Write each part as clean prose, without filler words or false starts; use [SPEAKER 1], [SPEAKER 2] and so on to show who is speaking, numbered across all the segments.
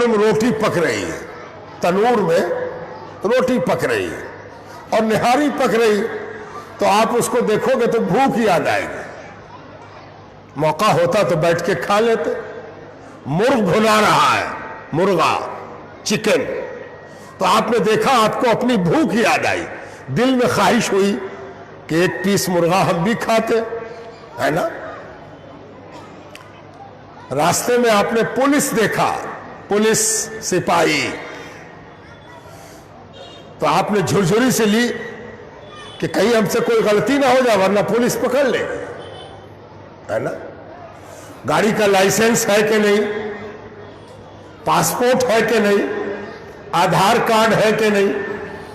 [SPEAKER 1] गर्म रोटी पक रही है, तनूर में रोटी पक रही है और निहारी पक रही, तो आप उसको देखोगे तो भूख याद आएगी। मौका होता तो बैठ के खा लेते। मुर्ग भुना रहा है, मुर्गा, चिकन, तो आपने देखा, आपको अपनी भूख याद आई, दिल में ख्वाहिश हुई कि एक पीस मुर्गा हम भी खाते, है ना। रास्ते में आपने पुलिस देखा, पुलिस सिपाही, तो आपने झुरझुरी से ली कि कहीं हमसे कोई गलती ना हो जाए वरना पुलिस पकड़ ले, है ना। गाड़ी का लाइसेंस है कि नहीं, पासपोर्ट है कि नहीं, आधार कार्ड है कि नहीं,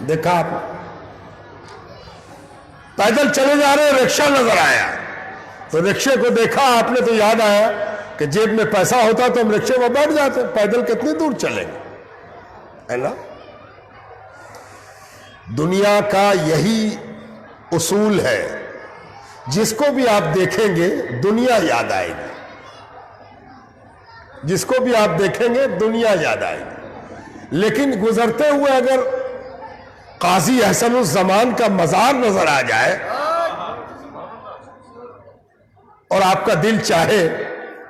[SPEAKER 1] देखा आप। पैदल चले जा रहे, रिक्शा नजर आया, तो रिक्शे को देखा आपने, तो याद आया कि जेब में पैसा होता तो हम रिक्शे में बैठ जाते, पैदल कितनी दूर चलेंगे, है ना। दुनिया का यही उसूल है, जिसको भी आप देखेंगे दुनिया याद आएगी, जिसको भी आप देखेंगे दुनिया याद आएगी। लेकिन गुजरते हुए अगर काजी अहसनुज़्ज़मान का मजार नजर आ जाए और आपका दिल चाहे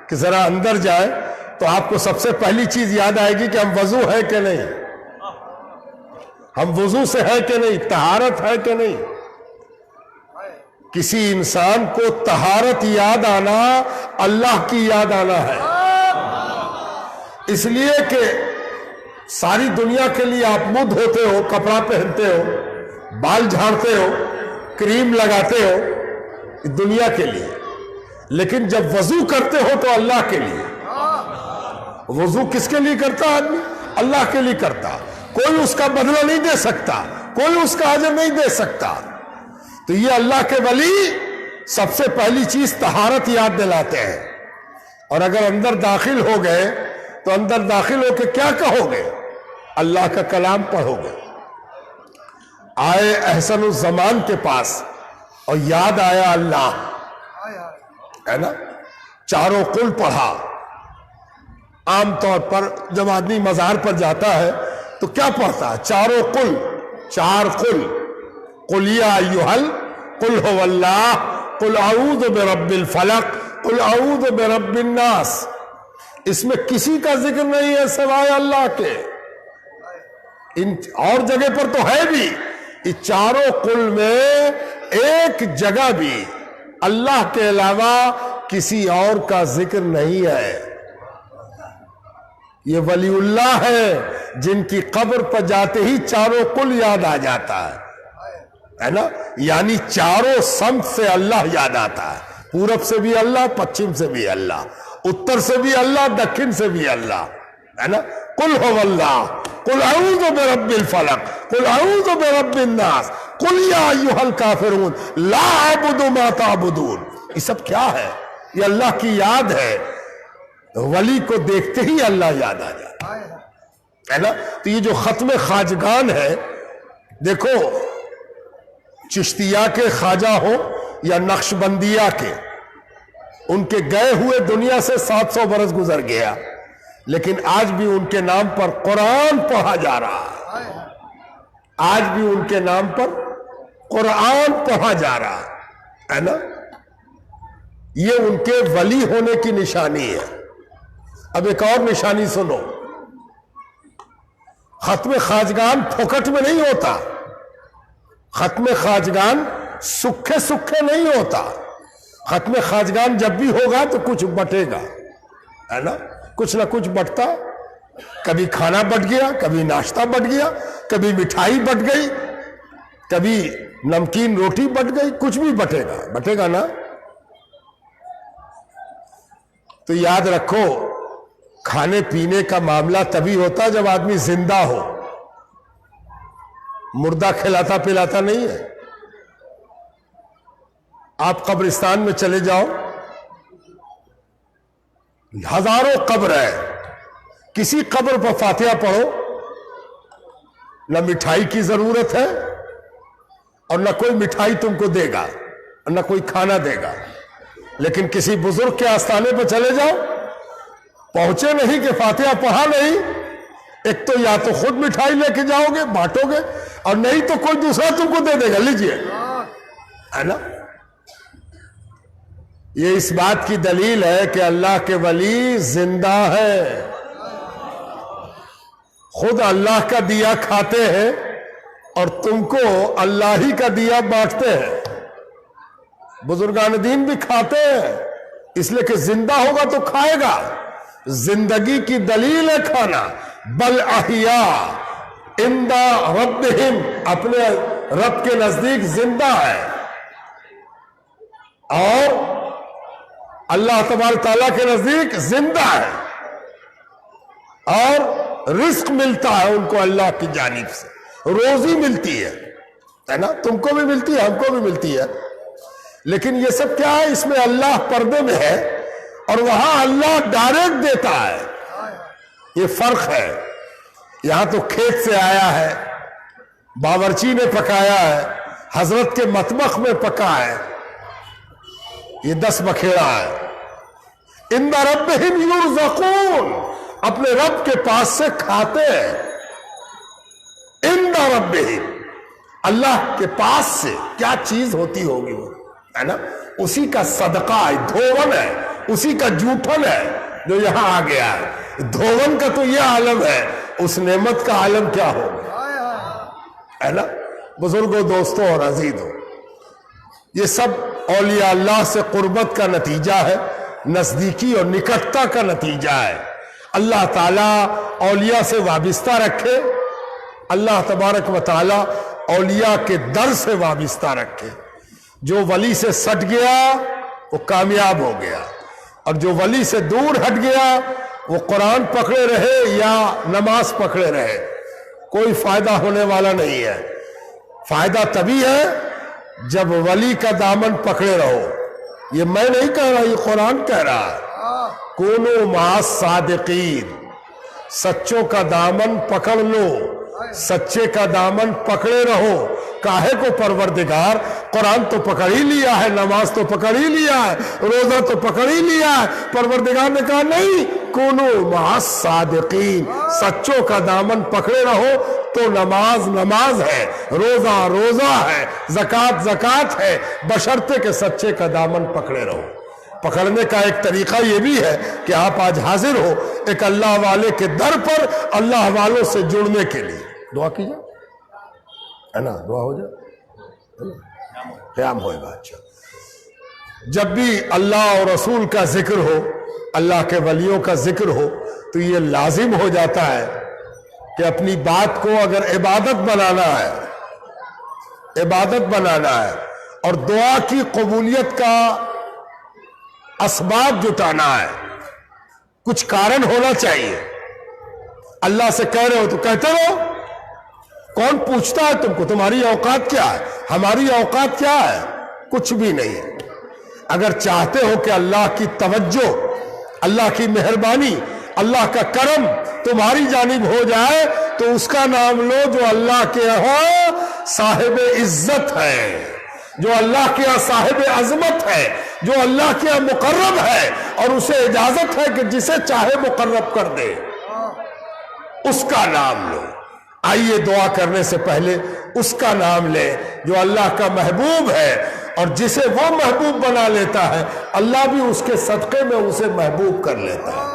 [SPEAKER 1] कि जरा अंदर जाए, तो आपको सबसे पहली चीज याद आएगी कि हम वजू है कि नहीं, हम वजू से है कि नहीं, तहारत है कि नहीं। किसी इंसान को तहारत याद आना अल्लाह की याद आना है, इसलिए कि सारी दुनिया के लिए आप मुंह धोते हो, कपड़ा पहनते हो, बाल झाड़ते हो, क्रीम लगाते हो, दुनिया के लिए। लेकिन जब वजू करते हो तो अल्लाह के लिए। वजू किसके लिए करता आदमी? अल्लाह के लिए करता। कोई उसका बदला नहीं दे सकता, कोई उसका अजर नहीं दे सकता। तो ये अल्लाह के वली सबसे पहली चीज तहारत याद दिलाते हैं। और अगर अंदर दाखिल हो गए तो अंदर दाखिल होके क्या कहोगे? अल्लाह का कलाम पढ़ोगे। आए अहसनुज़्ज़मान के पास और याद आया अल्लाह, है ना। चारों कुल पढ़ा। आमतौर पर जब आदमी मजार पर जाता है तो क्या पढ़ता है? चारों कुल, चार कुल, कुल या अय्युहल, कुल हुवल्लाह, कुल अऊज़ु बिरब्बिल फलक, कुल अऊज़ु बिरब्बिन नास। इसमें किसी का जिक्र नहीं है सिवाय अल्लाह के। इन और जगह पर तो है भी, इस चारों कुल में एक जगह भी अल्लाह के अलावा किसी और का जिक्र नहीं है। ये वलीउल्लाह है जिनकी कब्र पर जाते ही चारों कुल याद आ जाता है ना। यानी चारों सम से अल्लाह याद आता है, पूरब से भी अल्लाह, पश्चिम से भी अल्लाह, उत्तर से भी अल्लाह, दक्षिण से भी अल्लाह, है ना। कुल हुवल्लाह, कुल अऊज़ु बिरब्बिल फलक, कुल अऊज़ु बिरब्बिन नास, कुल या अय्युहल काफिरून ला अअबुदु मा ताबुदून। ये सब क्या है? ये अल्लाह की याद है। वली को देखते ही अल्लाह याद आ जाता है ना। तो ये जो खत्म खाजगान है, देखो चिश्तिया के ख्वाजा हो या नक्शबंदिया के, उनके गए हुए दुनिया से 700 बरस गुजर गया, लेकिन आज भी उनके नाम पर कुरान पढ़ा जा रहा है। आज भी उनके नाम पर कुरान पढ़ा जा रहा है ना। ये उनके वली होने की निशानी है। अब एक और निशानी सुनो, खत्म खाजगान फुकट में नहीं होता। खत्म खाजगान सुखे सुखे नहीं होता। खत्म खाजगान जब भी होगा तो कुछ बटेगा, है ना। कुछ ना कुछ बटता, कभी खाना बट गया, कभी नाश्ता बट गया, कभी मिठाई बट गई, कभी नमकीन रोटी बट गई, कुछ भी बटेगा, बटेगा ना। तो याद रखो, खाने पीने का मामला तभी होता जब आदमी जिंदा हो। मुर्दा खिलाता पिलाता नहीं है। आप कब्रिस्तान में चले जाओ, हजारों कब्र है, किसी कब्र पर फातिहा पढ़ो, न मिठाई की जरूरत है और न कोई मिठाई तुमको देगा और न कोई खाना देगा। लेकिन किसी बुजुर्ग के आस्थाने पर चले जाओ, पहुंचे नहीं कि फातिहा पढ़ा नहीं, ایک تو یا تو خود مٹھائی لے کے جاؤ گے بانٹو گے، اور نہیں تو کوئی دوسرا تم کو دے دے گا، لیجئے، ہے نا؟ یہ اس بات کی دلیل ہے کہ اللہ کے ولی زندہ ہے، خود اللہ کا دیا کھاتے ہیں اور تم کو اللہ ہی کا دیا بانٹتے ہیں۔ بزرگان دین بھی کھاتے ہیں اس لیے کہ زندہ ہوگا تو کھائے گا، زندگی کی دلیل ہے کھانا۔ بل احیاء عند ربہم، اپنے رب کے نزدیک زندہ ہے، اور اللہ تبارک تعالیٰ کے نزدیک زندہ ہے، اور رزق ملتا ہے ان کو اللہ کی جانب سے، روزی ملتی ہے نا؟ تم کو بھی ملتی ہے، ہم کو بھی ملتی ہے، لیکن یہ سب کیا ہے؟ اس میں اللہ پردے میں ہے اور وہاں اللہ ڈائریکٹ دیتا ہے، یہ فرق ہے۔ یہاں تو کھیت سے آیا ہے، باورچی نے پکایا ہے، حضرت کے مطبخ میں پکا ہے، یہ 10 بکھیڑا ہے۔ عند ربہم یرزقون، اپنے رب کے پاس سے کھاتے ہیں۔ عند ربہم، اللہ کے پاس سے کیا چیز ہوتی ہوگی وہ، ہے نا؟ اسی کا صدقہ ہے، دھوون ہے، اسی کا جوٹھن ہے جو یہاں آ گیا ہے۔ دھوون کا تو یہ عالم ہے، اس نعمت کا عالم کیا ہوگا، ہے نا؟ بزرگوں، دوستوں اور عزیزوں، یہ سب اولیاء اللہ سے قربت کا نتیجہ ہے، نزدیکی اور نکٹتا کا نتیجہ ہے۔ اللہ تعالیٰ اولیاء سے وابستہ رکھے، اللہ تبارک و تعالیٰ اولیاء کے در سے وابستہ رکھے۔ جو ولی سے سٹ گیا وہ کامیاب ہو گیا، اور جو ولی سے دور ہٹ گیا وہ قرآن پکڑے رہے یا نماز پکڑے رہے، کوئی فائدہ ہونے والا نہیں ہے۔ فائدہ تبھی ہے جب ولی کا دامن پکڑے رہو۔ یہ میں نہیں کہہ رہا، یہ قرآن کہہ رہا ہے، کونوا مع الصادقین، سچوں کا دامن پکڑ لو، سچے کا دامن پکڑے رہو۔ کاہے کو پروردگار، قرآن تو پکڑ ہی لیا ہے، نماز تو پکڑ ہی لیا ہے، روزہ تو پکڑ ہی لیا ہے، پروردگار نے کہا نہیں، کونوا مع الصادقین، سچوں کا دامن پکڑے رہو۔ تو نماز نماز ہے، روزہ روزہ ہے، زکوٰۃ زکوٰۃ ہے، بشرطے کہ سچے کا دامن پکڑے رہو۔ پکڑنے کا ایک طریقہ یہ بھی ہے کہ آپ آج حاضر ہو ایک اللہ والے کے در پر، اللہ والوں سے جڑنے کے لیے۔ دعا کیجئے، ہے نا؟ دعا ہو جائے، قیام ہوئے گا۔ اچھا، جب بھی اللہ اور رسول کا ذکر ہو، اللہ کے ولیوں کا ذکر ہو، تو یہ لازم ہو جاتا ہے کہ اپنی بات کو اگر عبادت بنانا ہے، عبادت بنانا ہے، اور دعا کی قبولیت کا اسباب جٹانا ہے، کچھ کارن ہونا چاہیے۔ اللہ سے کہہ رہے ہو تو کہتے رہو، کون پوچھتا ہے تم کو؟ تمہاری اوقات کیا ہے؟ ہماری اوقات کیا ہے؟ کچھ بھی نہیں۔ اگر چاہتے ہو کہ اللہ کی توجہ، اللہ کی مہربانی، اللہ کا کرم تمہاری جانب ہو جائے، تو اس کا نام لو جو اللہ کے یہاں صاحب عزت ہے، جو اللہ کے یہاں صاحب عظمت ہے، جو اللہ کے یہاں مقرب ہے، اور اسے اجازت ہے کہ جسے چاہے مقرب کر دے، اس کا نام لو۔ آئیے دعا کرنے سے پہلے اس کا نام لے جو اللہ کا محبوب ہے، اور جسے وہ محبوب بنا لیتا ہے اللہ بھی اس کے صدقے میں اسے محبوب کر لیتا ہے۔